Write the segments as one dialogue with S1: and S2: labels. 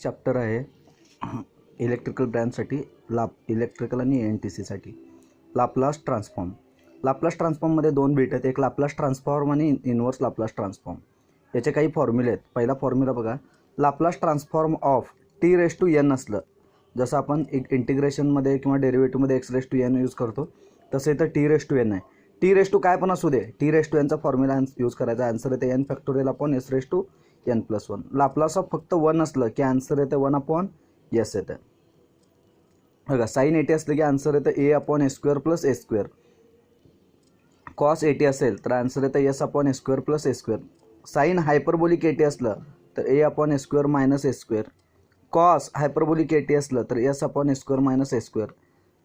S1: Chapter आहे electrical ब्रँचसाठी electrical आणि NTCसाठी Laplace transform. Laplace ट्रान्सफॉर्ममध्ये दोन बीट आहेत, एक लाप्लास ट्रान्सफॉर्म आणि इन्व्हर्स लाप्लास ट्रान्सफॉर्म. याचे काही फॉर्म्युले आहेत. पहिला फॉर्म्युला बघा, लाप्लास ट्रान्सफॉर्म ऑफ t⁻n असलं, जसं आपण इंटिग्रेशनमध्ये किंवा डेरिव्हेटिव्हमध्ये x⁻n यूज करतो तसे इथं t⁻n आहे. t काय पण असू दे, t⁻n चा फॉर्म्युला यूज करायचा. आन्सर येते n factorial upon s⁻n+1. Laplace of फक्त 1 असलं की आन्सर येते 1/s येते. बघा, साइन 80 असलं की आन्सर येतं a/s² + a². कॉस 80 असेल तर आन्सर येतं s/s² + a². साइन हायपरबोलिक 80 असलं तर a/s² - a². कॉस हायपरबोलिक 80 असलं तर s/s² - a².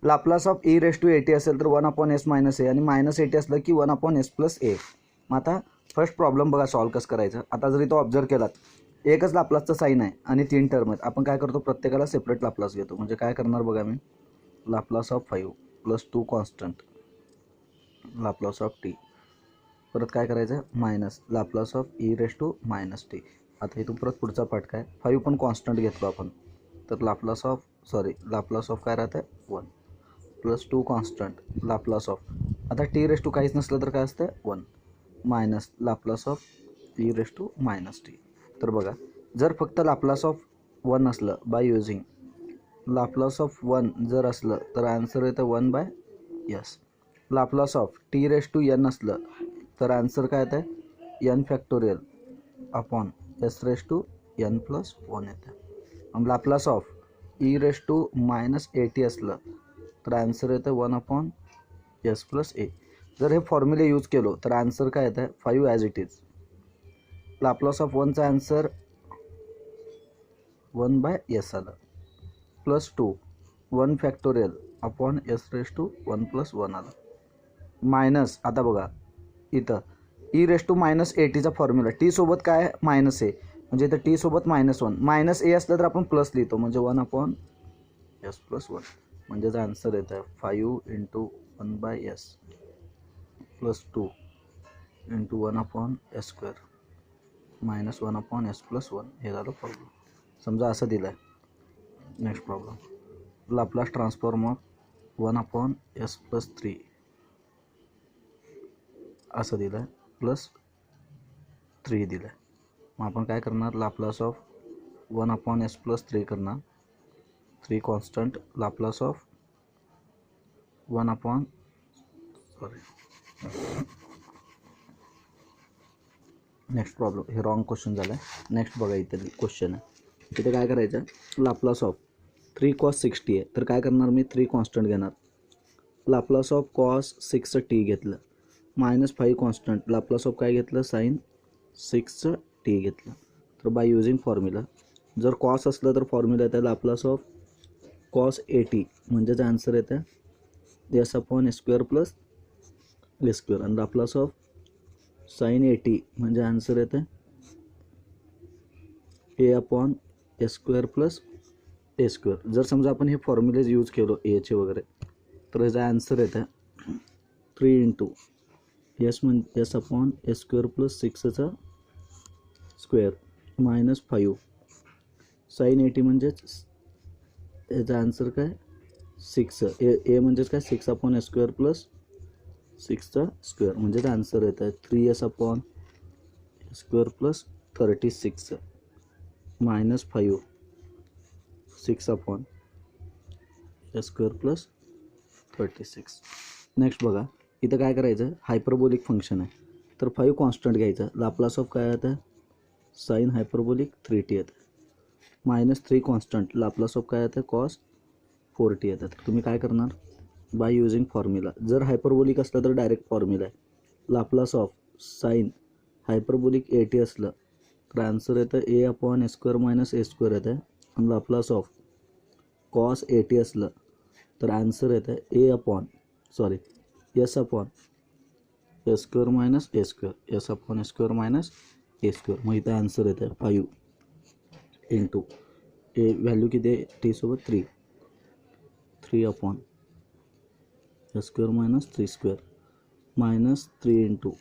S1: Laplace of e⁻80 असेल तर 1/s - a आणि -80 असलं की 1/s + a. मग आता फर्स्ट प्रॉब्लेम बघा सॉल्व्ह कसं करायचं. आता जरी तो ऑब्झर्व केलात, एकच लाप्लासचं साईन आहे आणि 3 टर्म आहेत. आपण काय करतो, प्रत्येकाला सेपरेट लाप्लास घेतो. म्हणजे काय करणार बघा, मी Laplace of 5 + 2 constant Laplace of t, परत काय करायचं मायनस लाप्लास ऑफ e⁻t. आता इथून परत पुढचा पार्ट काय, 5 पण कॉन्स्टंट घेतलो आपण तर लाप्लास ऑफ काय राहतं 1 + 2 कॉन्स्टंट लाप्लास ऑफ, आता t⁻ काहीच नसलं तर काय असतं 1 मायनस लाप्लास ऑफ e⁻t. तर बघा, जर फक्त लाप्लास ऑफ 1 असलं बाय युजिंग लाप्लास ऑफ 1 जर असलं तर आन्सर येतं 1/s. लाप्लास ऑफ t⁻n असलं तर आन्सर काय येतं n फॅक्टोरियल अपॉन s⁻n+1 येतं. आणि लाप्लास ऑफ e⁻80 असलं तर आन्सर येतं 1/s + a. जर हे फॉर्म्युले यूज केलो तर आन्सर काय येतं 5 as it is. Laplace of 1चा आन्सर 1/s आलं +2 1 फॅक्टोरियल अपॉन s⁻1+1 आलं मायनस. आता बघा इथं e⁻80चा फॉर्म्युला t सोबत काय मायनस आहे, म्हणजे इथं t सोबत -1 -a असलं तर आपण प्लस लिहितो, म्हणजे 1/s+1. म्हणजेच आन्सर येतं 5 × 1/s +2 × 1/s² -1/s+1. हे झालं प्रॉब्लेम. समजा असं दिलं आहे. Next problem, Laplace transform of 1/s + 3 असं दिलं आहे, +3 दिलं आहे. मग आपण काय करणार, लाप्लास ऑफ 1/s + 3 करणार. 3 constant Laplace of 1 next problem, हे रॉंग क्वेश्चन झालं आहे. नेक्स्ट बघा, इथे क्वेश्चन आहे. इथे काय करायचं, लाप्लास ऑफ 3 cos 60 आहे तर काय करणार, मी 3 कॉन्स्टंट घेणार. लाप्लास ऑफ cos 6t घेतलं, -5 कॉन्स्टंट लाप्लास ऑफ काय घेतलं sin 6t घेतलं. तर बाय युजिंग फॉर्म्युला, जर कॉस असलं तर फॉर्म्युला येतं लाप्लास ऑफ cos 80, म्हणजेच आन्सर येतं s/s² + a². आणि लाप्लास ऑफ sin 80 म्हणजे आन्सर येतं a/s² + a². जर समजा आपण हे फॉर्म्युलेज यूज केलो एचे वगैरे तर ह्याचा आन्सर येतं 3 × s/s² + 6चा स्क्वेअर -5 sin 80 म्हणजेच याचा आन्सर काय 6. ए म्हणजेच काय 6/s² + 6चा स्क्वेअर, म्हणजेच आन्सर येतं 3s/s² + 36 -5 6/s² + 36. नेक्स्ट बघा, इथं काय करायचं, हायपरबोलिक फंक्शन आहे तर 5 कॉन्स्टंट घ्यायचं. लाप्लास ऑफ काय येतं साइन हायपरबोलिक 3t येतं, -3 कॉन्स्टंट लाप्लास ऑफ काय येतं cos 4t येतं. तर तुम्ही काय करणार, बाय युजिंग फॉर्म्युला, जर हायपरबोलिक असलं तर डायरेक्ट फॉर्म्युला आहे. लाप्लास ऑफ साइन हायपरबोलिक 80 असलं तर आन्सर येतं a/s² - a² येतं. आणि लाप्लास ऑफ cos 80 असलं तर आन्सर येतं s/s² - a², s/s² मग इथं आन्सर येतं 5 × ए व्हॅल्यू किती आहे t सोबत 3 3/s² - 3² -3 ×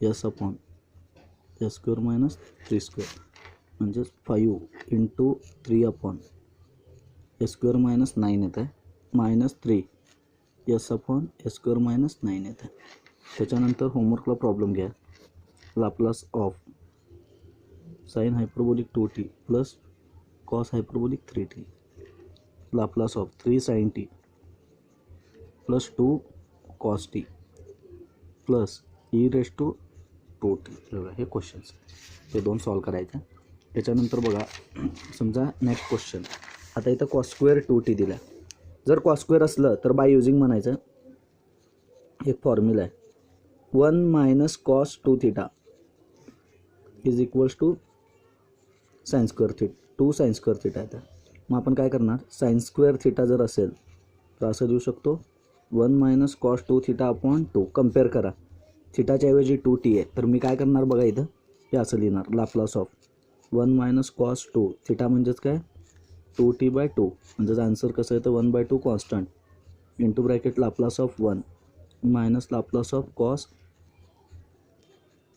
S1: s/s² - 3². म्हणजेच 5 into 3 upon a square minus 9 येतं आहे, minus 3 s upon a square minus 9 येतं आहे. त्याच्यानंतर होमवर्कला प्रॉब्लेम घ्या. Laplace of sine hyperbolic 2t plus cos hyperbolic 3t, Laplace of 3 sin t plus 2 cos t प्लस e रेस टू 2t. हे questions हे दोन सॉल्व करायचे. त्याच्यानंतर बघा, समजा नेक्स्ट क्वेश्चन. आता इथं कॉस स्क्वेअर 2t दिला. जर कॉस स्क्वेअर असलं तर बाय युजिंग म्हणायचं एक फॉर्म्युला आहे, 1 minus cos 2 theta is equals to sine square theta 2 sine square theta आहे. मग आपण काय करणार, साइन स्क्वेअर थिटा जर असेल तर असं देऊ शकतो 1 minus cos 2 theta upon 2. Compare करा, थिटाच्या ऐवजी 2t आहे तर मी काय करणार बघा, इथं हे असं लिहिणार, Laplace of 1 minus cos 2 theta म्हणजेच काय 2t/2, म्हणजेच आन्सर कसं येतं 1/2 constant into bracket Laplace of 1 minus Laplace of cos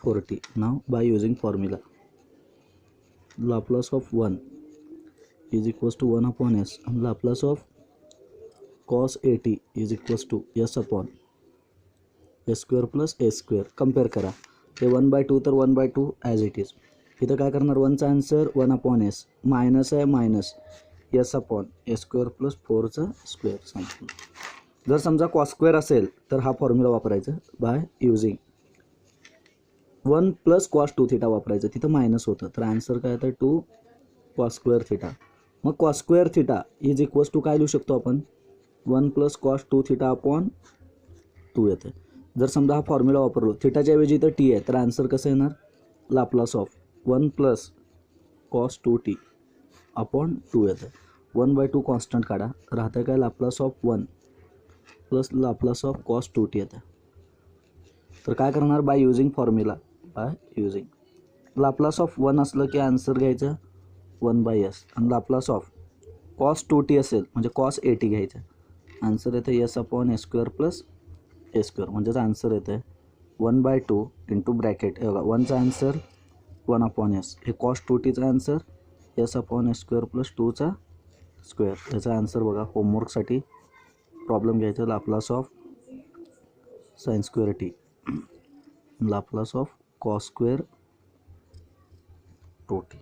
S1: 4t. Now by using formula Laplace of 1 is equals to 1 upon s आणि Laplace of cos 80 is equals to s upon a square plus a square. Compare करा, हे 1/2 तर 1/2 as it is. इथं काय करणार, 1चा answer 1 upon s, minus आहे minus S upon a square plus 4चा square सांगितलं. जर समजा कॉस स्क्वेअर असेल तर हा फॉर्म्युला वापरायचा by using 1 plus cos 2 theta वापरायचं, तिथं मायनस होतं तर आन्सर काय येतं 2 कॉस स्क्वेअर थिटा. मग cos square theta is equals to काय लिहू शकतो आपण, 1 प्लस कॉस 2 थिटा अपॉन 2 येतं. जर समजा हा फॉर्म्युला वापरलो, थिटाच्या ऐवजी इथं टी आहे तर आन्सर कसं येणार, Laplace of 1 plus cos 2t upon 2 येतं. 1/2 कॉन्स्टंट काढा, राहतं काय Laplace of 1 plus Laplace of cos 2t येतं. तर काय करणार, by using formula, by using Laplace of 1 असलं की आन्सर घ्यायचं 1/s आणि लाप्लास ऑफ कॉस 2t असेल म्हणजे कॉस 80 घ्यायचं. आन्सर येतं s upon a square plus a square, म्हणजेच आन्सर येतं 1/2 इंटू ब्रॅकेट. हे बघा 1चा आन्सर 1 अपॉन एस, हे cos 2tचा answer S upon a square plus 2चा स्क्वेअर. याचा आन्सर बघा, होमवर्कसाठी प्रॉब्लेम घ्यायचा, Laplace of sine square T Laplace of cos square 2t.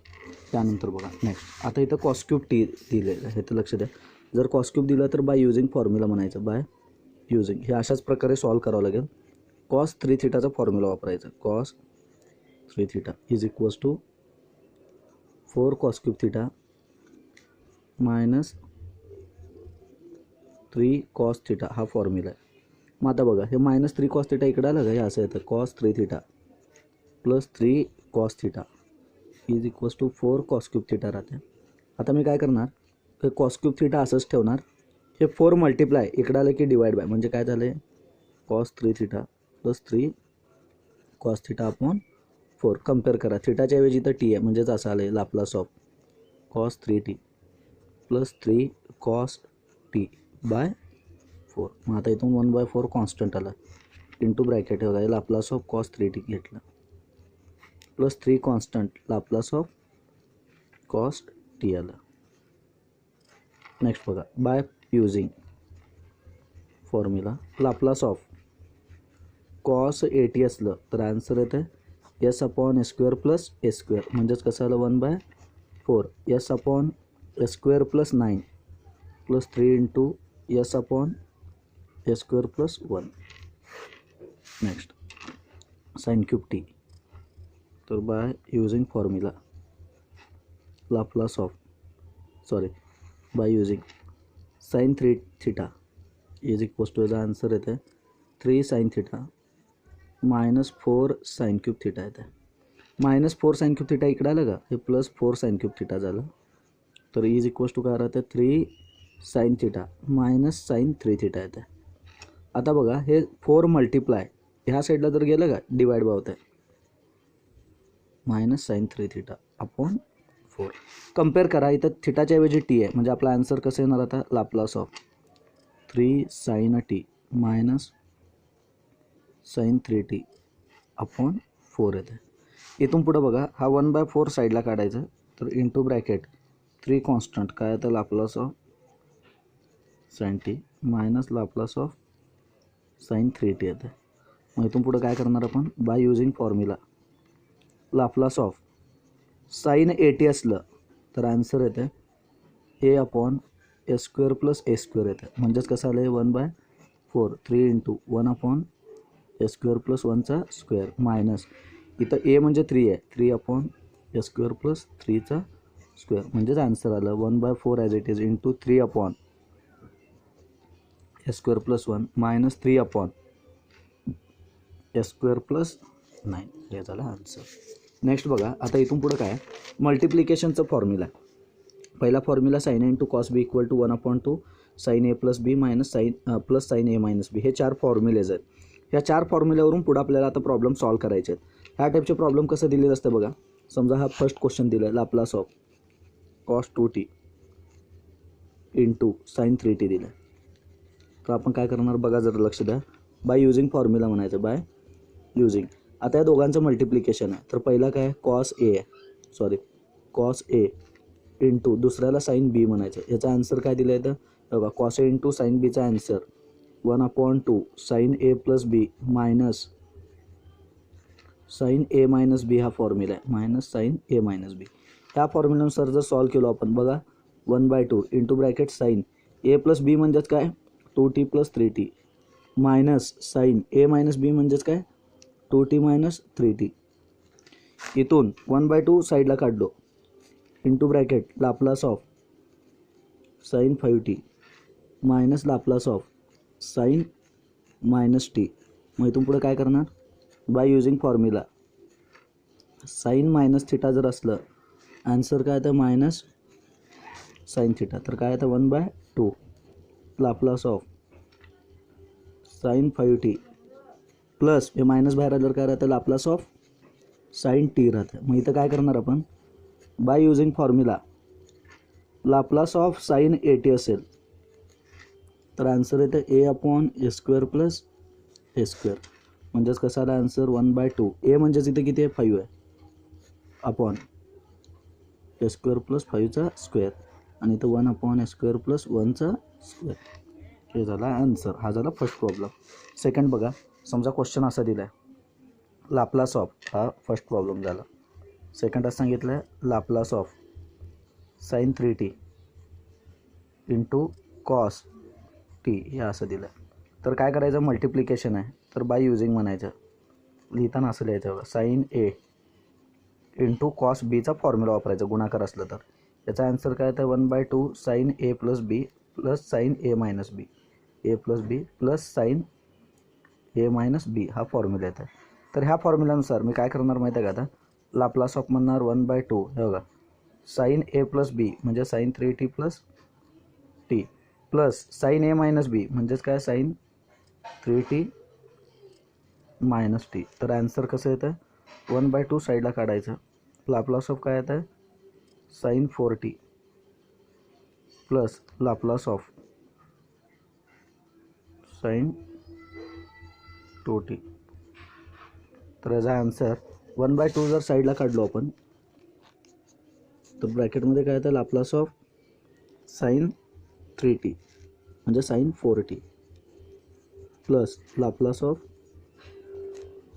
S1: त्यानंतर बघा नेक्स्ट, आता इथं कॉस क्यूब टी दिलेलं आहे, तर लक्ष द्या. जर कॉस क्यूब दिलं तर बाय युजिंग फॉर्म्युला म्हणायचं, बाय युजिंग हे अशाच प्रकारे सॉल्व करावं लागेल. कॉस 3 थिटाचा फॉर्म्युला वापरायचा, cos 3 theta is equals to 4 cos cube theta minus 3 cos theta, हा फॉर्म्युला आहे. मग आता बघा, हे मायनस 3 कॉस थिटा इकडं आलं का, हे असं येतं cos 3 theta plus 3 cos theta is equals to 4 cos cube theta राहते. आता मी काय करणार, हे कॉस क्यूब थिटा असंच ठेवणार, हे 4 मल्टिप्लाय इकडं आलं की डिवाइड बाय, म्हणजे काय झालं आहे cos 3 theta plus 3 cos theta upon 4. Compare करा, थिटाच्या ऐवजी तर टी आहे म्हणजेच असं आलं आहे Laplace of cos 3t plus 3 cos t by 4. मग आता इथून 1/4 कॉन्स्टंट आला इंटू ब्रॅकेट होता, लाप्लास ऑफ कॉस 3t घेतलं plus 3 constant Laplace of cos t आलं. नेक्स्ट बघा, by using formula Laplace of cos 80 असलं तर आन्सर येतं s upon a square plus a square, म्हणजेच कसं आलं 1/4 s upon a square plus 9 plus 3 into s upon a square plus 1. Next sine cube t, तर by using formula Laplace of by using sine 3 theta is equals to, याचा answer येतं 3 sine theta minus 4 sine cube theta येतं. Minus 4 sine cube theta इकडं आलं का, हे plus 4 sine cube theta झालं, तर इज इक्वल्स टू काय राहतं 3 sine theta minus sine 3 theta येतं. आता बघा, हे 4 मल्टिप्लाय ह्या साईडला जर गेलं का डिवाइड बाय होतं minus sine 3 theta upon 4. Compare करा, इथं थिटाच्या ऐवजी टी आहे म्हणजे आपला आन्सर कसं येणार आता Laplace of 3 sine t minus sine 3t upon 4 येतं. इथून पुढं बघा, हा 1/4 साईडला काढायचं तर इंटू ब्रॅकेट 3 कॉन्स्टंट काय येतं Laplace of sine t minus Laplace of sine 3t येतं. मग इथून पुढं काय करणार आपण by using formula Laplace of sine 80 असलं तर आन्सर येतं a upon a square plus a square येतं. म्हणजेच कसं आलं आहे 1/4 3 into 1 upon a square plus 1चा स्क्वेअर मायनस इथं ए म्हणजे 3 आहे 3 अपॉन ए स्क्वेअर प्लस 3चा स्क्वेअर म्हणजेच आन्सर आलं 1/4 as it is into 3 upon a square plus 1 minus 3 upon a square plus 9 हे झालं आन्सर. नेक्स्ट बघा आता इथून पुढं काय मल्टिप्लिकेशनचं फॉर्म्युला. पहिला formula sine a into cos b equal to 1/2 sine a plus b minus plus sine a minus b हे 4 फॉर्म्युलेज आहेत. ह्या 4 फॉर्म्युल्यावरून पुढं आपल्याला आता प्रॉब्लेम सॉल्व करायचे आहेत. ह्या टाईपचे प्रॉब्लेम कसं दिलेलं असतं बघा. समजा हा फर्स्ट क्वेश्चन दिला आहे Laplace of cos 2t into sine 3t दिलं आहे. तर आपण काय करणार बघा जर लक्ष द्या बाय युजिंग फॉर्म्युला म्हणायचं बाय युजिंग. आता या दोघांचं मल्टिप्लिकेशन आहे तर पहिला काय कॉस ए इंटू दुसऱ्याला साईन बी म्हणायचं. याचा आन्सर काय दिलं आहे तर बघा कॉस ए इंटू साईन बीचा answer 1/2 sine a plus b minus sine a minus b हा फॉर्म्युला आहे minus sine a minus b. ह्या फॉर्म्युल्यानुसार जर सॉल्व केलो आपण बघा 1/2 into bracket sine a plus b म्हणजेच काय 2t plus 3t minus sine a minus b म्हणजेच काय 2t मायनस 3t. इथून 1/2 साईडला काढलो into bracket Laplace of sine 5t minus Laplace of sine minus t. मग इथून पुढे काय करणार by using formula sine minus theta जर असलं आन्सर काय तर मायनस साईन थिटा तर काय तर 1/2 Laplace of sine 5t plus हे मायनस बाहेर आल्यावर काय राहतं लाप्लास ऑफ साईन टी राहतं. मग इथं काय करणार आपण by using formula Laplace of sine 80 असेल तर आन्सर येतं a upon a square plus a square म्हणजेच कसा आला आन्सर 1/2 ए म्हणजेच इथे किती आहे 5 आहे अपॉन ए स्क्वेअर प्लस 5चा स्क्वेअर आणि इथं 1 अपॉन ए स्क्वेअर प्लस 1चा स्क्वेअर हे झाला आन्सर. हा झाला फर्स्ट प्रॉब्लेम. सेकंड बघा समजा क्वेश्चन असा दिला आहे लाप्लास ऑफ हा फर्स्ट प्रॉब्लेम झाला. सेकंड असं सांगितलं आहे Laplace of sine 3t into cos t हे असं दिलं आहे. तर काय करायचं मल्टिप्लिकेशन आहे तर बाय युजिंग म्हणायचं लिहिताना असं लिहायचं बघा साईन ए इंटू कॉस बीचा फॉर्म्युला वापरायचा गुणाकार असलं तर. याचा आन्सर काय तर 1/2 sine a plus b plus sine a minus b a plus b plus sine a minus b हा फॉर्म्युला येत आहे. तर ह्या फॉर्म्युल्यानुसार मी काय करणार माहिती आहे का आता लाप्लास ऑफ म्हणणार 1/2 हे बघा साईन ए प्लस बी म्हणजे sine 3t plus t plus sine a minus b म्हणजेच काय साईन 3t मायनस टी. तर आन्सर कसं येतं 1/2 साईडला काढायचं लाप्लास ऑफ काय येतं sine 4t plus Laplace of sine 2t. तर याचा आन्सर 1/2 जर साईडला काढलो आपण तर ब्रॅकेटमध्ये काय येतं लाप्लास ऑफ साईन 3t म्हणजे sine 4t plus Laplace of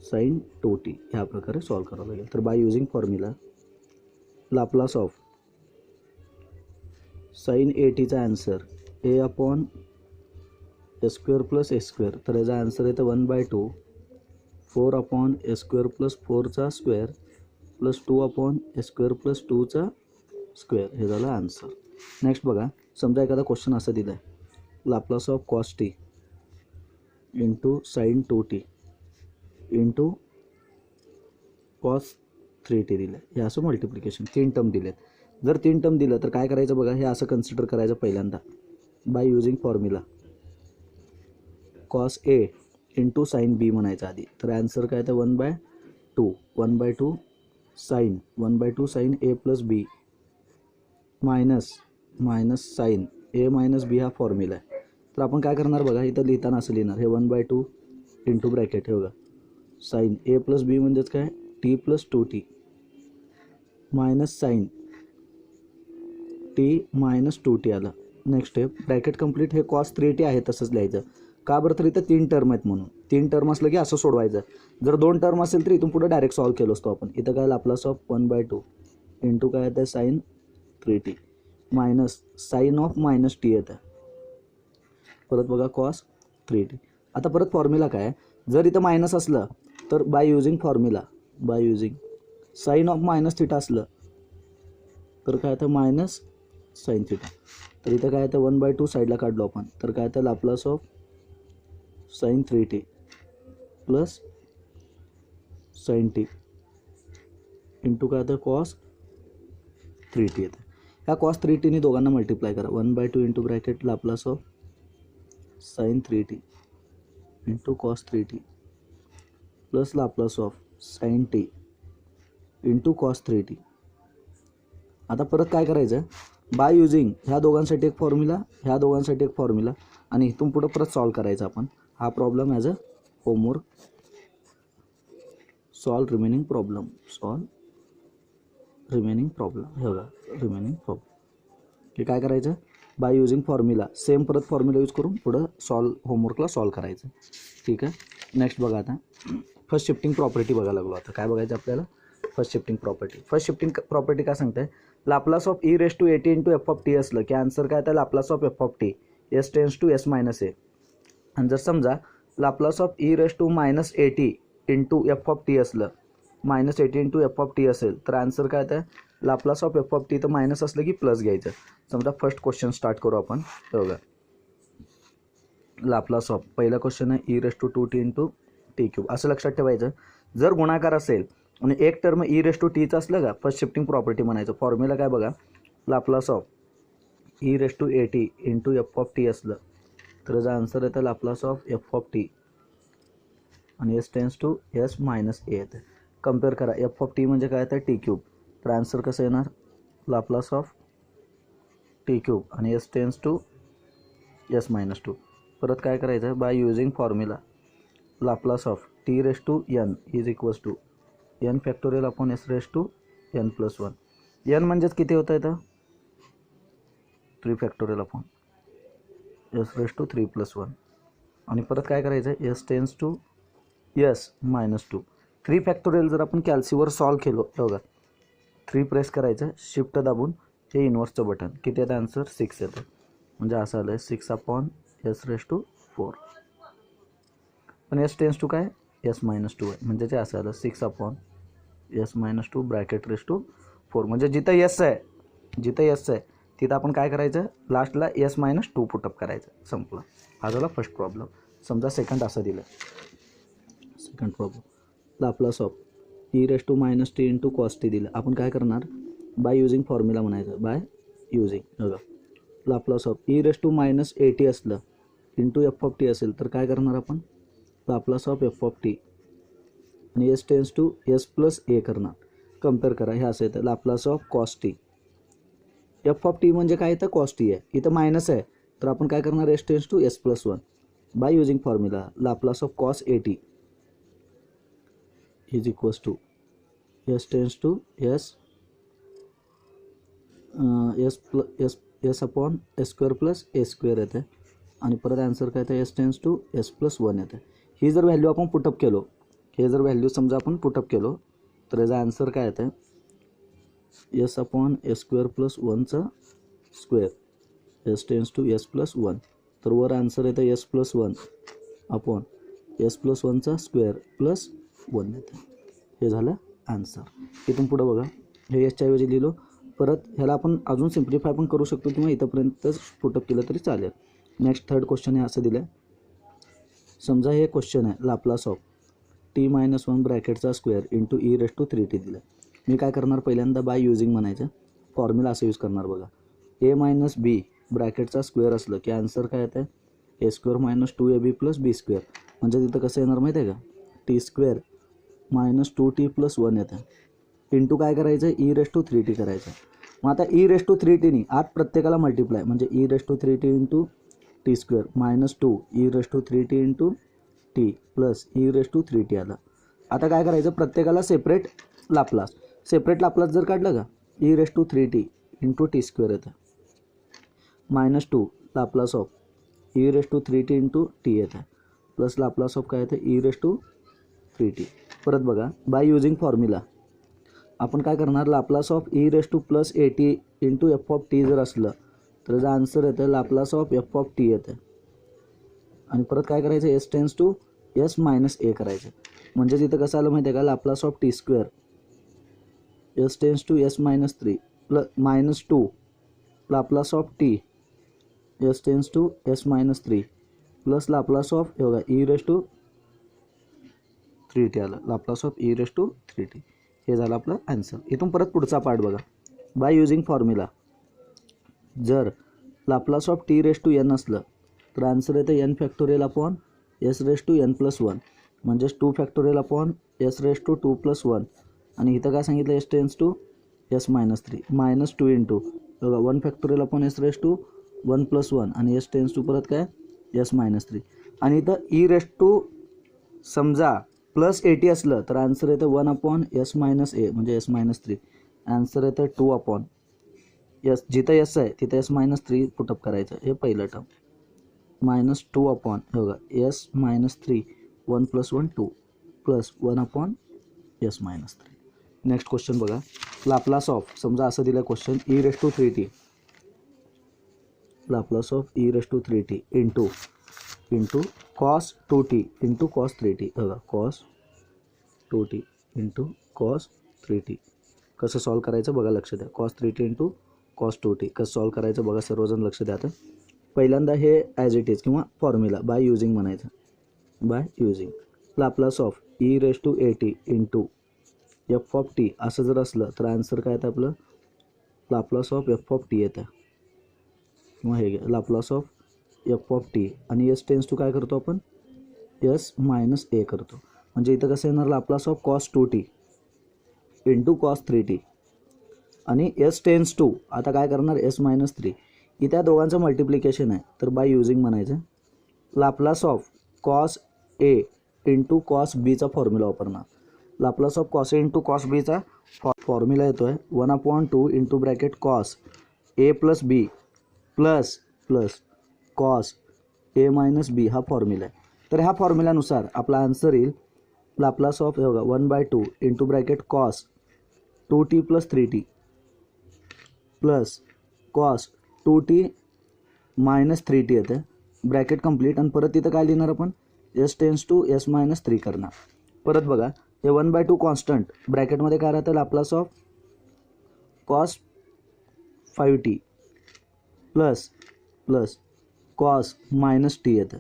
S1: sine 2t ह्या प्रकारे सॉल्व करावं लागेल. तर by using formula Laplace of sine 80चा answer a upon a square plus a square. तर याचा आन्सर येतं 1/2 4 अपॉन ए स्क्वेअर प्लस 4चा square plus 2 upon a square plus 2चा स्क्वेअर हे झालं आन्सर. नेक्स्ट बघा समजा एखादा क्वेश्चन असं दिलं आहे Laplace of cos t into sine 2t into cos 3t दिलं आहे. हे असं मल्टिप्लिकेशन 3 टर्म दिलेत. जर 3 टर्म दिलं तर काय करायचं बघा हे असं कन्सिडर करायचं पहिल्यांदा by using formula cos a into sine b म्हणायचं आधी. तर आन्सर काय तर 1/2 sine a plus b minus sine a minus b हा फॉर्म्युला आहे. तर आपण काय करणार बघा इथं लिहिताना असं लिहिणार हे 1/2 इंटू ब्रॅकेट हे बघा साईन ए प्लस बी म्हणजेच काय t plus 2t minus sine t minus 2t आलं. Next step bracket complete. हे कॉस 3t आहे तसंच लिहायचं. का बरं? तर इथं 3 टर्म आहेत म्हणून. 3 टर्म असलं की असं सोडवायचं. जर 2 टर्म असेल तर इथून पुढे डायरेक्ट सॉल्व केलं असतो आपण. इथं काय लाप्लास ऑफ 1/2 इंटू काय येतं sine 3t minus sine of minus t येतं. परत बघा कॉस 3t. आता परत फॉर्म्युला काय? जर इथं मायनस असलं तर by using formula, by using sine of minus theta असलं तर काय येतं मायनस साईन थिटा. तर इथं काय येतं 1/2 साईडला काढलो आपण तर काय येतं Laplace of sine 3t plus sine t into काय येतं कॉस 3t येतं. ह्या कॉस 3tने दोघांना मल्टिप्लाय करा. 1/2 into bracket Laplace of sine 3t into cos 3t plus Laplace of sine t into cos 3t. आता परत काय करायचं? बाय युझिंग ह्या दोघांसाठी एक फॉर्म्युला, ह्या दोघांसाठी एक फॉर्म्युला आणि इथून पुढं परत सॉल्व करायचा आपण. हा problem as a homework. Solve remaining problem, solve remaining problem. हे बघा रिमेनिंग प्रॉब्लेम. हे काय करायचं? बाय युझिंग फॉर्म्युला, सेम परत फॉर्म्युला यूज करून पुढं होमवर्कला सॉल्व करायचं. ठीक आहे. नेक्स्ट बघा आता फर्स्ट शिफ्टिंग प्रॉपर्टी बघायला लागलो. आता काय बघायचं आपल्याला? First shifting property. First shifting property काय सांगते? Laplace of e raise to a t into f of t असलं की आन्सर काय येतं Laplace of f of t s tends to s minus a. आणि जर समजा Laplace of e raise to minus a t into f of t असलं, minus a t into f of t असेल तर आन्सर काय येतं Laplace of f of t. तर minus असलं की प्लस घ्यायचं. समजा फर्स्ट क्वेश्चन स्टार्ट करू आपण. बघा लाप्लास ऑफ पहिला क्वेश्चन आहे e raise to 2t into t cube. असं लक्षात ठेवायचं जर गुणाकार असेल आणि एक टर्म ई रेस टू टीचं असलं का फर्स्ट शिफ्टिंग प्रॉपर्टी म्हणायचं. फॉर्म्युला काय बघा? Laplace of e raise to a t into f of t असलं तर याचा आन्सर येतं Laplace of f of t आणि s tends to s minus a येतं. कम्पेअर करा. एफ ऑफ टी म्हणजे काय येतं टी क्यूब. तर आन्सर कसं येणार लाप्लास ऑफ टी क्यूब आणि s tends to s minus 2. परत काय करायचं? By using formula Laplace of t raise to n is equals to n factorial upon s raise to n plus 1. N म्हणजेच किती होतं इथं 3 factorial upon s raise to 3 plus 1. आणि परत काय करायचं? S tends to s minus 2. 3 factorial जर आपण कॅल्सीवर सॉल्व केलो बघा 3 प्रेस करायचं, शिफ्ट दाबून हे इन्व्हर्सचं बटन. किती येतं आन्सर 6 येतं. म्हणजे असं आलं 6 अपॉन एस रेस टू 4. पण एस टेन्स टू काय एस मायनस 2 आहे म्हणजे ते असं आलं 6 upon s minus 2 bracket raise to 4. म्हणजे जिथं एस आहे, जिथं एस आहे तिथं आपण काय करायचं लास्टला एस मायनस 2 पुटअप करायचं. संपलं. हा झाला फर्स्ट प्रॉब्लेम. समजा सेकंड असं दिलं. Second problem Laplace of e raise to minus t into cos t दिलं. आपण काय करणार? बाय युझिंग फॉर्म्युला म्हणायचं. बाय युझिंग बघा Laplace of e raise to minus a t असलं इंटू एफ ऑफ टी असेल तर काय करणार आपण Laplace of f of t आणि s tends to s plus a करणार. कम्पेअर करा. हे असं येतं Laplace of cos t. F of t म्हणजे काय येतं कॉस टी आहे. इथं मायनस आहे तर आपण काय करणार s tends to s plus 1. By using formula Laplace of cos a t is equals to s tends to s s upon S square plus a square येते. आणि परत आन्सर काय येतं s tends to s plus 1 येते. ही जर value आपण put up केलो, हे जर व्हॅल्यू समजा आपण पुटअप केलो तर याचा आन्सर काय येतं s upon S square plus 1चा square s tends to s plus 1. तर वर आन्सर येतं s plus 1 upon s plus 1चा स्क्वेअर प्लस 1 येतं. हे झालं आन्सर. इथून पुढं बघा हे एसच्या ऐवजी लिहिलो. परत ह्याला आपण अजून सिम्प्लिफाय पण करू शकतो किंवा इथंपर्यंतच पुटअप केलं तरी चालेल. नेक्स्ट थर्ड क्वेश्चन आहे असं दिलं. समजा हे क्वेश्चन आहे लाप्लास ऑफ टी मायनस 1 ब्रॅकेटचा square into E raise to 3t दिलं. मी काय करणार पहिल्यांदा बाय युझिंग म्हणायचं. फॉर्म्युला असं यूज करणार बघा ए मायनस बी ब्रॅकेटचा स्क्वेअर असलं की आन्सर काय येतं a square minus 2ab plus b square. म्हणजे तिथं कसं येणार माहिती आहे का T square minus 2t plus 1 येतं. इंटू काय करायचं ई रेस टू 3t करायचं. मग आता ई रेस टू 3tनी आत प्रत्येकाला मल्टिप्लाय म्हणजे e raise to 3t into t square minus 2 e raise to 3t into t plus e raise to 3t आलं. आता काय करायचं प्रत्येकाला सेपरेट लाप्लास जर काढलं का e raise to 3t into t square येतं. -2 Laplace of e⁻³ into t येतं प्लस लाप्लास ऑफ काय येतं e⁻³ परत बघा बाय युजिंग फॉर्म्युला आपण काय करणार Laplace of e⁻+at into f(t) जर असलं तर त्याचा आन्सर येतं लाप्लास ऑफ f(t) येतं आणि परत काय करायचं s tends to s minus a करायचं म्हणजे तिथं कसं आलं माहिती आहे का Laplace of t² s tends to s minus 3 plus -2 Laplace of t s tends to s minus 3 plus Laplace of हे बघा e⁻³ आलं लाप्लास ऑफ e⁻³ हे झालं आपलं आन्सर. इथून परत पुढचा पार्ट बघा बाय युजिंग फॉर्म्युला जर लाप्लास ऑफ t⁻n असलं तर आन्सर येतं n⁻² s⁻n+1 म्हणजेच 2⁻² s⁻² + 1 आणि इथं काय सांगितलं s tends to s minus 3 -2 into बघा 1⁻² s⁻1+1 आणि s टेन्स टू परत काय s मायनस 3 आणि इथं e⁻ समजा +at असलं तर आन्सर येतं 1/s मायनस a म्हणजे s मायनस 3 आन्सर येतं 2/s जिथं s आहे तिथं s मायनस 3 पुटअप करायचं हे पहिलं टर्म -2 हे बघा s minus 3 1+1 2 plus 1/s minus 3. Next question बघा लाप्लास ऑफ समजा असं दिलं question e⁻³ Laplace of e⁻³ into cos 2t into cos 3t बघा cos 2t into cos 3t कसं सॉल्व करायचं बघा लक्ष द्या cos 3t into cos 2t कसं सॉल्व करायचं बघा सर्वजण लक्ष द्या. आता पहिल्यांदा हे ॲज इट इज किंवा फॉर्म्युला बाय युजिंग म्हणायचं by using Laplace of e⁻at into f(t) असं जर असलं तर आन्सर काय येतं आपलं लाप्लास ऑफ f(t) येतं किंवा हे घ्या लाप्लास ऑफ f(t) आणि s टेन्स टू काय करतो आपण s मायनस a करतो म्हणजे इथं कसं येणार Laplace of cos 2t into cos 3t आणि s टेन्स टू आता काय करणार s मायनस 3 इथे त्या दोघांचं मल्टिप्लिकेशन आहे तर बाय युजिंग म्हणायचं Laplace of cos a into cos b चा फॉर्म्युला वापरणार Laplace of cos a into cos b चा फॉर्म्युला येतो आहे 1/2 into bracket cos a plus b plus cos a minus b हा फॉर्म्युला आहे. तर ह्या फॉर्म्युल्यानुसार आपला आन्सर येईल लाप्लास ऑफ हे बघा 1/2 into bracket cos 2t plus 3t plus cos 2t minus 3t येतं ब्रॅकेट कंप्लीट आणि परत तिथं काय लिहिणार आपण s tends to s minus 3 करणार. परत बघा हे 1/2 कॉन्स्टंट ब्रॅकेटमध्ये काय राहतं Laplace of cos 5t plus cos minus t येतं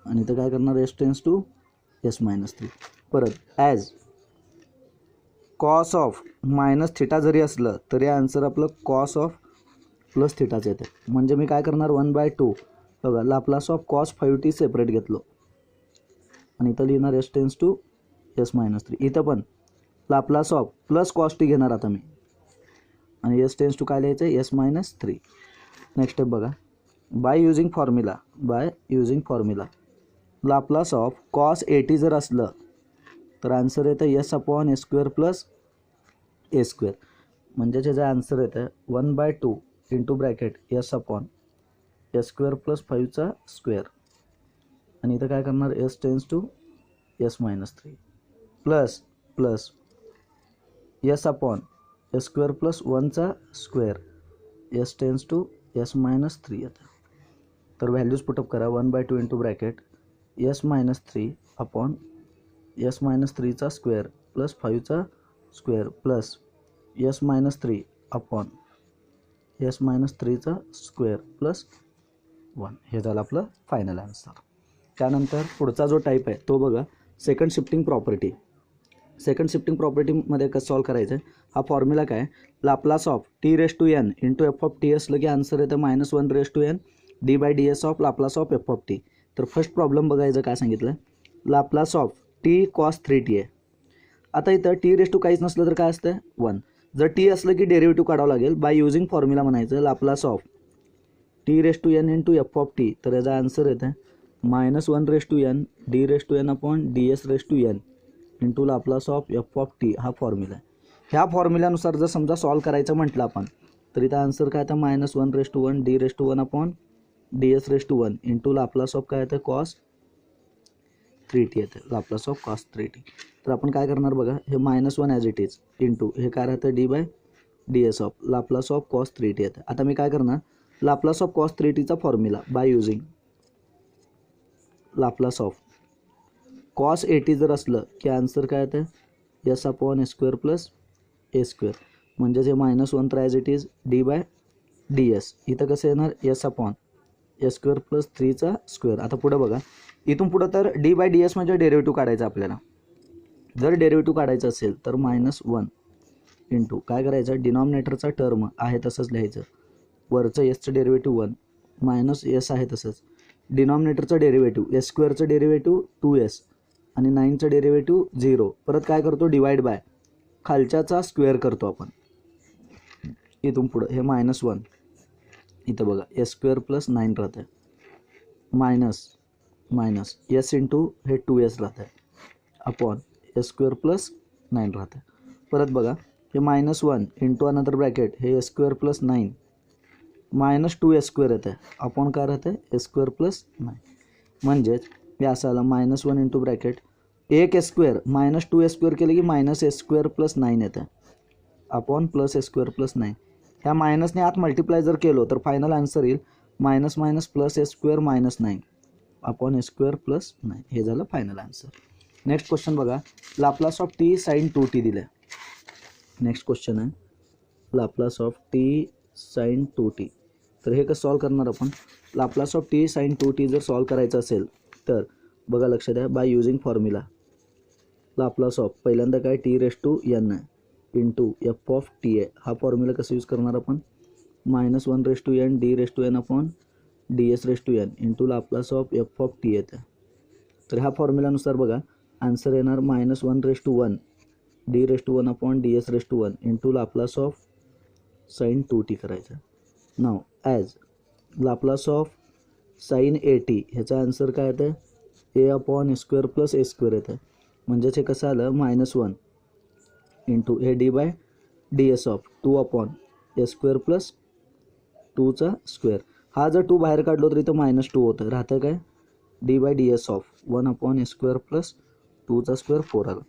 S1: आणि इथं काय करणार s tends to s minus 3 परत as cos of minus theta जरी असलं तरी आन्सर आपलं cos ऑफ प्लस थिटाच येतं म्हणजे मी काय करणार 1/2 बघा Laplace of cos 5t separate घेतलो आणि इथं लिहिणार s tends to s minus 3 इथं पण Laplace of plus cos t घेणार आता मी आणि s टेन्स टू काय लिहायचं s मायनस 3. नेक्स्ट स्टेप बघा by using formula Laplace of cos 80 जर असलं तर आन्सर येतं s/a² प्लस a² म्हणजे त्याचं आन्सर येतं 1/2 इंटू ब्रॅकेट s/a² प्लस 5चा स्क्वेअर आणि इथं काय करणार s tends to s minus 3 plus s/a² plus 1चा square s tends to s minus 3 येतं. तर व्हॅल्यूज पुटअप करा 1/2 into bracket s minus 3 upon s minus 3चा स्क्वेअर प्लस 5चा square plus s minus 3 upon s minus 3चा square plus 1 हे झालं आपलं फायनल आन्सर. त्यानंतर पुढचा जो टाईप आहे तो बघा सेकंड शिफ्टिंग प्रॉपर्टीमध्ये कसं सॉल्व करायचं हा फॉर्म्युला काय Laplace of t⁻n into f(t) असलं की आन्सर येतं -1/n d/ds of Laplace of f(t). तर फर्स्ट प्रॉब्लेम बघायचं काय सांगितलं Laplace of t cos 3t आहे. आता इथं t काहीच नसलं तर काय असतं 1 जर t असलं की डेरिव्हेटिव्ह काढावं लागेल बाय युजिंग फॉर्म्युला म्हणायचं Laplace of t⁻n into f(t) तर याचा आन्सर येतं -1/n d⁻n upon ds⁻n into Laplace of f(t) हा फॉर्म्युला आहे. ह्या फॉर्म्युल्यानुसार जर समजा सॉल्व करायचं म्हटलं आपण तर इथं आन्सर काय आता -1 d raise to 1 upon d s raise to 1 into Laplace of काय येतं कॉस 3t येतं, लाप्लास ऑफ कॉस 3t. तर आपण काय करणार बघा, हे -1 ॲज इट इज इंटू हे काय राहतं d by d s of Laplace of cos 3t येतं. आता मी काय करणार, लाप्लास ऑफ कॉस 3tचा formula by using Laplace of cos 80 जर असलं की आन्सर काय येतं s upon a square plus a square, म्हणजेच हे -1 तर as it is d by d s. इथं कसं येणार s upon a square plus 3चा स्क्वेअर. आता पुढं बघा, इथून पुढं तर डी बाय डी एस म्हणजे डेरिव्हेटिव्ह काढायचं आपल्याला. जर डेरिव्हेटिव्ह काढायचं असेल तर -1 इंटू काय करायचं, डिनॉमिनेटरचा टर्म आहे तसंच लिहायचं, वरचं एसचं डेरिव्हेटिव्ह 1 मायनस एस आहे तसंच, डिनॉमिनेटरचं डेरिव्हेटिव्ह एस स्क्वेअरचं डेरिव्हेटिव्ह 2s आणि 9चं डेरिव्हेटिव्ह 0. परत काय करतो डिवाइड बाय खालच्याचा स्क्वेअर करतो आपण. इथून पुढं हे -1 इथं बघा एस स्क्वेअर प्लस 9 राहतं आहे मायनस एस इंटू हे 2s राहतं आहे अपॉन एस स्क्वेअर प्लस 9 राहतं आहे. परत बघा हे -1 इंटू अनदर ब्रॅकेट हे S square plus 9 -2s square येतं आहे अपॉन काय राहतं आहे एस स्क्वेअर प्लस 9. म्हणजेच हे असं आलं -1 इंटू ब्रॅकेट एक एस स्क्वेअर -2s स्क्वेअर केलं की -s स्क्वेअर प्लस 9 येतं upon plus s square plus 9. ह्या मायनसने आत मल्टिप्लाय जर केलो तर फायनल आन्सर येईल minus plus s square -9 upon S square plus 9. हे झालं फायनल आन्सर. नेक्स्ट क्वेश्चन बघा, Laplace of t sine 2t दिलं. नेक्स्ट क्वेश्चन आहे Laplace of t sine 2t. तर हे कसं सॉल्व करणार आपण, Laplace of t sine 2t जर सॉल्व करायचं असेल तर बघा लक्ष द्या, by using formula Laplace of पहिल्यांदा काय टी रेस टू एन आहे इंटू एफ ऑफ टी आहे. हा फॉर्म्युला कसं यूज करणार आपण, -1 raise to n d raise to n upon d s raise to n into Laplace of f of t येतं. तर ह्या फॉर्म्युलानुसार बघा आन्सर येणार -1 raise to 1 d raise to 1 upon d s raise to 1 into Laplace of sine 2t करायचं. नाव as Laplace of sine 80 ह्याचा answer काय येतं a upon a square plus a square येतं. म्हणजेच हे कसं आलं -1 इंटू हे d by d s of 2 upon a square plus 2चा स्क्वेअर. हा जर 2 बाहेर काढलो तर इथं -2 होतं, राहतं काय d by d s of 1 upon a square plus 2चा स्क्वेअर 4 आलं.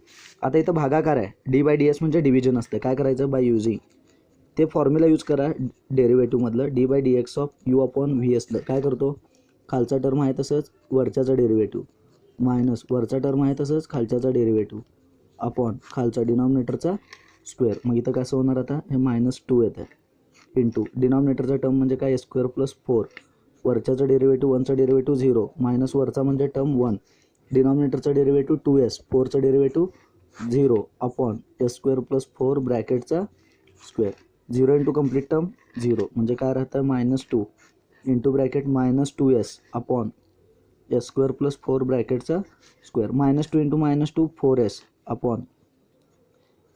S1: आता इथं भागाकार आहे, डी बाय डी एस म्हणजे डिव्हिजन असतं. काय करायचं बाय युजिंग ते फॉर्म्युला यूज करा डेरिव्हेटिव्हमधलं d by d x of u upon v एसलं. काय करतो खालचा टर्म आहे तसंच वरच्याचा डेरिव्हेटिव्ह मायनस वरचा टर्म आहे तसंच खालच्याचा डेरिव्हेटिव्ह अपॉन खालचा डिनॉमिनेटरचा स्क्वेअर. मग इथं कसं होणार आता हे -2 येतं इंटू डिनॉमिनेटरचा टर्म म्हणजे काय स्क्वेअर प्लस 4 वरच्याचा डेरिव्हेटिव्ह 1चा डेरिव्हेटिव्ह 0 मायनस वरचा म्हणजे टर्म 1 डिनॉमिनेटरचा डेरिव्हेटिव्ह 2s 4चा derivative 0 upon S square plus 4 ब्रॅकेटचा स्क्वेअर. 0 इंटू कंप्लीट टर्म 0 म्हणजे काय राहतं -2 into bracket -2s upon S square plus 4 ब्रॅकेटचा square. -2 into -2 4s upon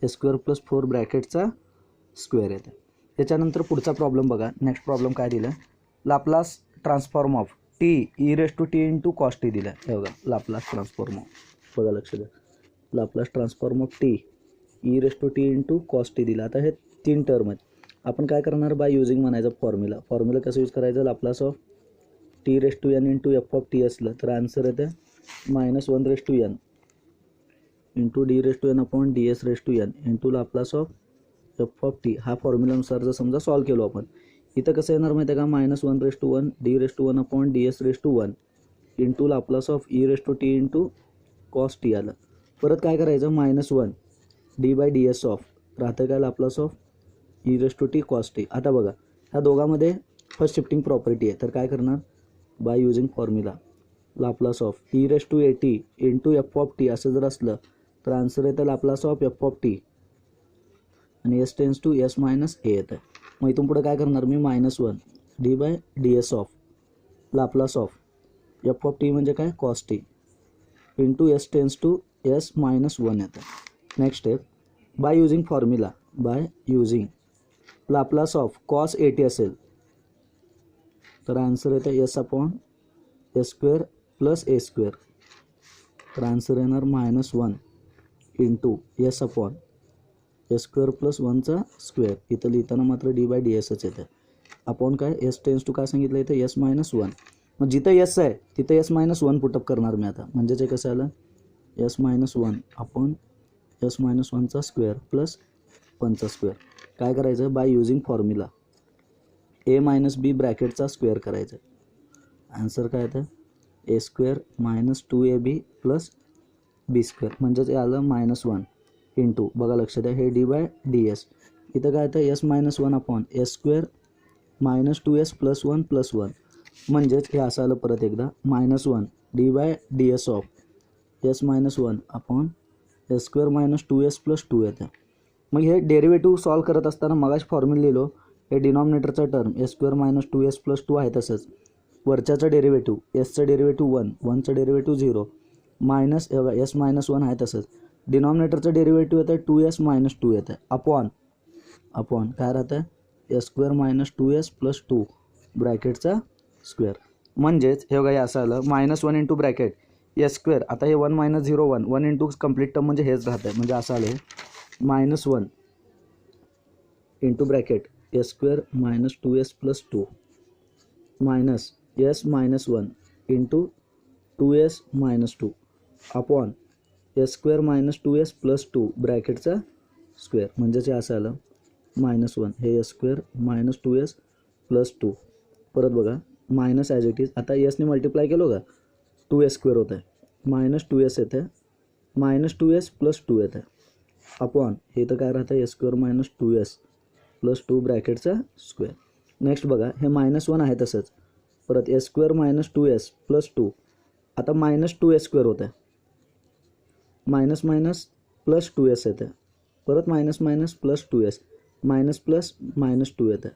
S1: S square plus 4 ब्रॅकेटचा स्क्वेअर येतं. त्याच्यानंतर पुढचा प्रॉब्लेम बघा. नेक्स्ट प्रॉब्लेम काय दिलं, Laplace transform of t e raise to t into cos t दिलं. हे बघा लाप्लास ट्रान्सफॉर्म ऑफ बघा लक्ष द्या, Laplace transform of t e raise to t into cos t दिला. आता हे 3 टर्म आहेत. आपण काय करणार बाय युजिंग म्हणायचं फॉर्म्युला कसं यूज करायचं, Laplace of t raise to n into f of t असलं तर आन्सर येतं -1 raise to n into d raise to n upon d s raise to n into Laplace of f of t. हा फॉर्म्युलानुसार जर समजा solve केलो आपण, इथं कसं येणार माहिती आहे का -1 raise to 1 d raise to 1 upon d s raise to 1 into Laplace of e raise to t into cos t आलं. परत काय करायचं -1 d by d s of राहतं काय Laplace of e raise to t cos t. आता बघा ह्या दोघांमध्ये फर्स्ट शिफ्टिंग प्रॉपर्टी आहे, तर काय करणार by using formula Laplace of e raise to 80 into f of t असं जर असलं तर आन्सर येतं Laplace of f of t आणि s tends to s minus a येतं. मग इथून पुढे काय करणार मी -1 d by d s of Laplace of f of t म्हणजे काय cos t into s tends to s minus 1 येतं. Next step by using formula by using Laplace of cos 80 असेल तर आन्सर येतं s upon S square plus a square. तर answer येणार -1 into s upon S square plus वनचा square, इथं लिहिताना मात्र डी बाय डी एसच येतं. अपॉन काय एस टेन्स टू काय सांगितलं इथं एस मायनस वन. मग जिथं एस आहे तिथं एस मायनस वन पुटअप करणार मी आता. म्हणजेच हे कसं आलं s minus one upon s minus वनचा स्क्वेअर प्लस वनचा स्क्वेअर. काय करायचं by using formula a minus b ब्रॅकेटचा स्क्वेअर करायचं. आन्सर काय येतं a square minus 2ab plus b square. म्हणजेच हे आलं मायनस वन इंटू बघा लक्षात द्या हे डी बाय डी एस. इथं काय येतं s minus one upon S square minus 2s plus one plus one. म्हणजेच हे असं आलं परत एकदा minus one d by d s of s minus one upon S square minus 2s plus 2 येतं. मग हे डेरिव्हेटिव्ह सॉल्व करत असताना मगाच फॉर्म्युला लिहिलो हे डिनॉमिनेटरचा term s square minus 2s plus 2 आहे तसंच. वरच्याचं डेरिव्हेटिव्ह एसचं डेरिव्हेटिव्ह वन, वनचं derivative zero minus s minus one आहे तसंच. डिनॉमिनेटरचं डेरिव्हेटिव्ह येतं 2s मायनस 2 येतं अपॉन अपॉन काय राहतं s square minus 2s plus 2 ब्रॅकेटचा स्क्वेअर. म्हणजेच हे बघा हे असं आलं minus one into bracket S square. आता हे one minus zero one, one into complete term म्हणजे हेच राहतं. म्हणजे असं आलं minus one into bracket S square minus 2s plus 2 minus s minus one into 2s minus 2 upon S square minus 2s plus 2 ब्रॅकेटचा square. म्हणजेच हे असं आलं मायनस वन हे S square minus 2s plus 2. परत बघा मायनस ॲज इट इज. आता एसने मल्टिप्लाय केलो का 2s स्क्वेअर होतं आहे मायनस 2s येतं मायनस 2s प्लस 2 येतं अपॉन हे तर काय राहतं s square minus 2s plus 2 ब्रॅकेटचा स्क्वेअर. नेक्स्ट बघा हे मायनस वन आहे तसंच. परत S square minus 2s plus 2. आता मायनस 2s स्क्वेअर होतं आहे मायनस मायनस प्लस 2s येतं. परत minus minus plus 2s minus plus minus 2 येतं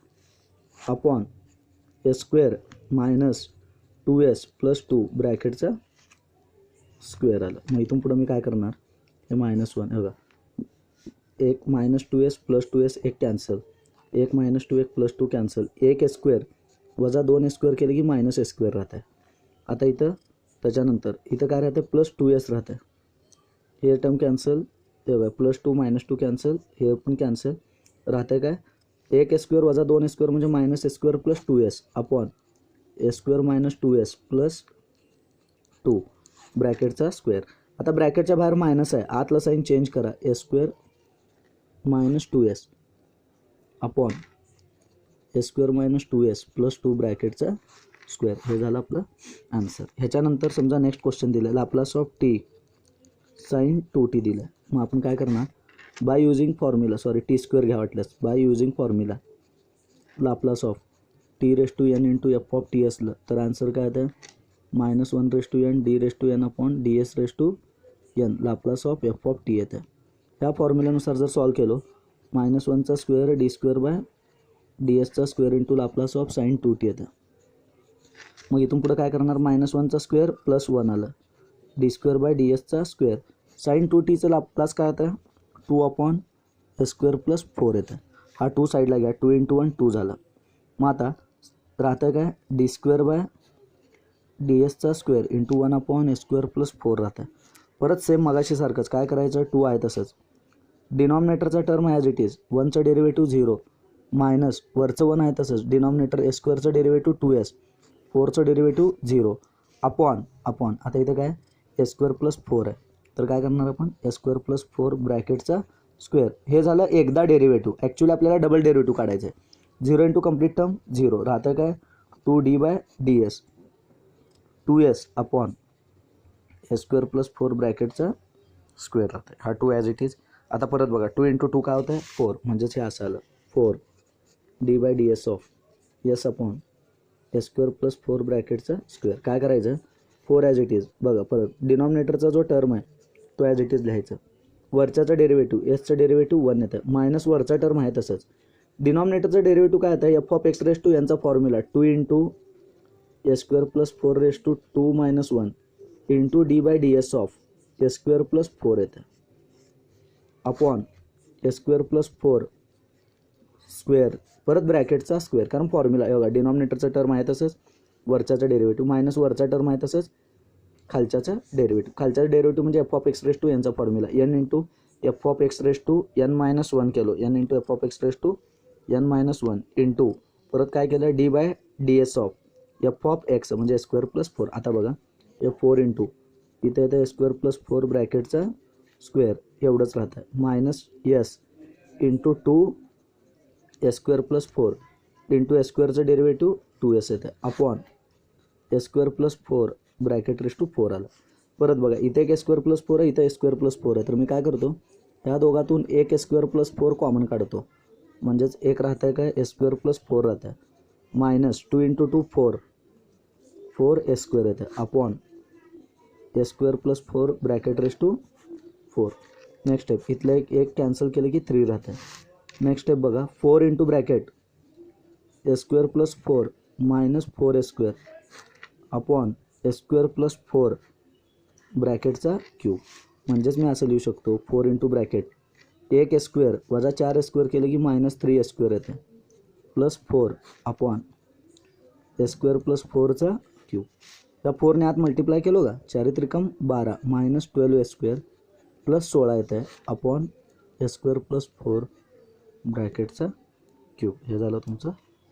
S1: upon S square minus 2s plus 2 ब्रॅकेटचा स्क्वेअर आलं. मग इथून पुढं मी काय करणार हे मायनस वन बघा एक मायनस 2s प्लस 2s एक कॅन्सल, एक मायनस 2s प्लस 2 कॅन्सल, एक एस स्क्वेअर वजा 2 एस स्क्वेअर केले की मायनस एस स्क्वेअर राहतं आहे. आता इथं त्याच्यानंतर इथं काय राहतं प्लस 2s राहतं. हे टर्म कॅन्सल हे बघा प्लस 2 मायनस 2 कॅन्सल, हे पण कॅन्सल राहतं काय एक एस स्क्वेअर वजा 2 एस स्क्वेअर म्हणजे minus s square plus 2s upon S square minus 2s plus 2 ब्रॅकेटचा स्क्वेअर. आता ब्रॅकेटच्या बाहेर मायनस आहे आतला साईन चेंज करा s square minus 2s upon S square minus 2s plus 2 ब्रॅकेटचा स्क्वेअर. हे झालं आपलं आन्सर. ह्याच्यानंतर समजा नेक्स्ट क्वेश्चन दिलं Laplace of t sine 2t दिलं. मग आपण काय करणार बाय युजिंग फॉर्म्युला टी स्क्वेअर घ्या वाटल्यास by using formula Laplace of t raise to n into f of t असलं तर आन्सर काय येतं minus one raise to n d raise to n upon d s raise to n Laplace of f of t येतं. ह्या फॉर्म्युल्यानुसार जर solve केलो minus वनचा square d square by d एसचा square into Laplace of sine 2t येतं. मग इथून पुढं काय करणार मायनस वनचा स्क्वेअर प्लस वन आलं डी स्क्वेअर बाय डी एसचा स्क्वेअर साईन 2tचं लाप्लास काय येतं 2 अपॉन एस स्क्वेअर प्लस 4 येतं. हा 2 साईडला घ्या 2 इंटू 1 2 झालं. मग आता राहतं काय डी स्क्वेअर बाय डी एसचा square into 1 upon S square plus 4 राहतं. परत सेम मगाशी सारखंच काय करायचं 2 आहे तसंच. डिनॉमिनेटरचा टर्म ॲज इट इज वनचं डेरिव्हेटिव्ह 0 मायनस वरचं 1 आहे तसंच डिनॉमिनेटर एस स्क्वेअरचं डेरिव्हेटिव्ह 2s 4चं डेरिव्हेटिव्ह 0 अपॉन अपॉन आता इथं काय एस स्क्वेअर प्लस 4 आहे तर काय करणार आपण एस स्क्वेअर प्लस 4 ब्रॅकेटचा स्क्वेअर. हे झालं एकदा डेरिव्हेटिव्ह. ॲक्च्युली आपल्याला डबल डेरिव्हेटिव्ह काढायचं आहे 0 इंटू कंप्लीट टर्म 0 राहतं काय 2d by d s 2s upon S square plus 4 ब्रॅकेटचा स्क्वेअर राहतं. हा 2 ॲज इट इज. आता परत बघा 2 इंटू 2 काय होतं आहे 4 म्हणजेच हे असं आलं 4 d by d s of s upon S square plus 4 ब्रॅकेटचा स्क्वेअर. काय करायचं 4 ॲज इट इज. बघा परत डिनॉमिनेटरचा जो टर्म आहे तो ॲज इट इज लिहायचं. वरच्याचं डेरिव्हेटिव्ह एसचं डेरिव्हेटिव्ह 1 येतं मायनस वरचा टर्म आहे तसंच. डिनॉमिनेटरचं डेरिव्हेटिव्ह काय येतं f of x raise to यांचा formula 2 into s square plus 4 raise to 2 minus 1 into d by d s of s square plus 4 येतं upon S square plus 4 square परत ब्रॅकेटचा स्क्वेअर कारण फॉर्म्युला बघा डिनॉमिनेटरचं टर्म आहे तसंच वरच्याचं डेरिव्हेटिव्ह मायनस वरचा टर्म आहे तसंच खालच्याचं डेरिव्हेटिव्ह. खालच्याचं डेरिव्हेटिव्ह म्हणजे f of x raise to यांचा formula n into f of x raise to n minus one केलो, n into f of x raise to n minus one into परत काय केलं d by d s of f of x म्हणजे square plus four. आता बघा हे four into इथे येतं स्क्वेअर प्लस फोर ब्रॅकेटचा स्क्वेअर एवढंच राहतं minus S into two S square plus four into S स्क्वेअरचं डेरिव्हेटिव्ह टू एस येतं upon S square plus four bracket raise to four आलं. परत बघा इथे एक एस स्क्वेअर प्लस फोर आहे, इथं एस स्क्वेअर प्लस फोर आहे. तर मी काय करतो ह्या दोघातून एक S square plus four common काढतो, म्हणजेच एक राहतं आहे काय एस स्क्वेअर प्लस फोर राहतं आहे minus two into two four four S square येतं upon S square plus four bracket raise to four. Next step इथलं एक कॅन्सल केलं की थ्री राहतं. नेक्स्ट स्टेप बघा four into bracket S square plus four minus four S square upon S square plus four ब्रॅकेटचा cube. म्हणजेच मी असं लिहू शकतो फोर इंटू ब्रॅकेट एक एस स्क्वेअर वजा चार एस स्क्वेअर केलं की मायनस थ्री एस स्क्वेअर येते plus four upon S square plus फोरचा क्यूब. त्या फोरने आत मल्टिप्लाय केलो का चारी त्रिकम 12 मायनस 12 एस स्क्वेअर प्लस 16 येतं आहे upon S square plus four ब्रॅकेटचा क्यूब. हे झालं तुमचं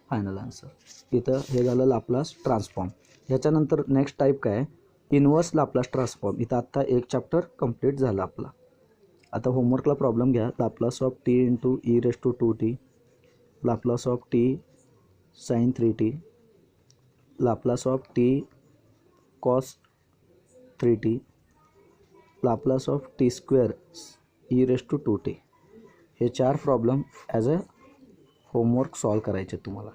S1: फायनल आन्सर. इथं हे झालं लाप्लास ट्रान्सफॉर्म. ह्याच्यानंतर नेक्स्ट टाईप काय इनवर्स लाप्लास ट्रान्सफॉर्म. इथं आत्ता एक चॅप्टर कंप्लीट झालं आपला. आता होमवर्कला प्रॉब्लेम घ्या. Laplace of T into E raise to two t, Laplace of t sine three t, Laplace of t cos three t, Laplace of t square e raise to two t. हे चार problem as a homework solve करायचे तुम्हाला.